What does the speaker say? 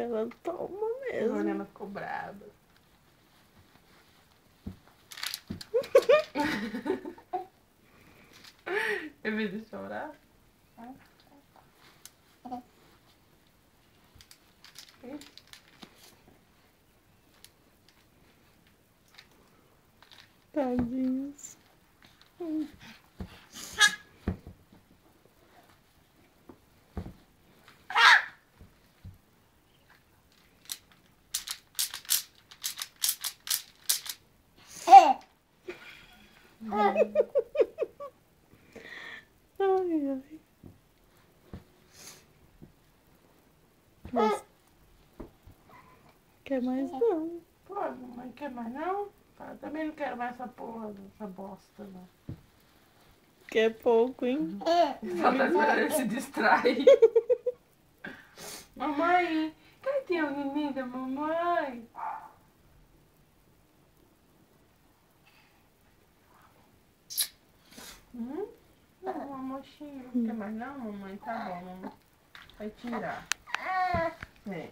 Ela toma mesmo. Agora ela ficou brava. Em vez de chorar. Tadinhos. Ai, ai. Mas... Quer mais não. Pô, mamãe quer mais não? Eu também não quero mais essa porra, essa bosta, não. Quer pouco, hein? Só tá esperando ele se distrair. Mamãe, cadê o neném da mamãe? Uma mochinha. Não quer mais não, mamãe? Tá bom, mamãe. Vai tirar. É.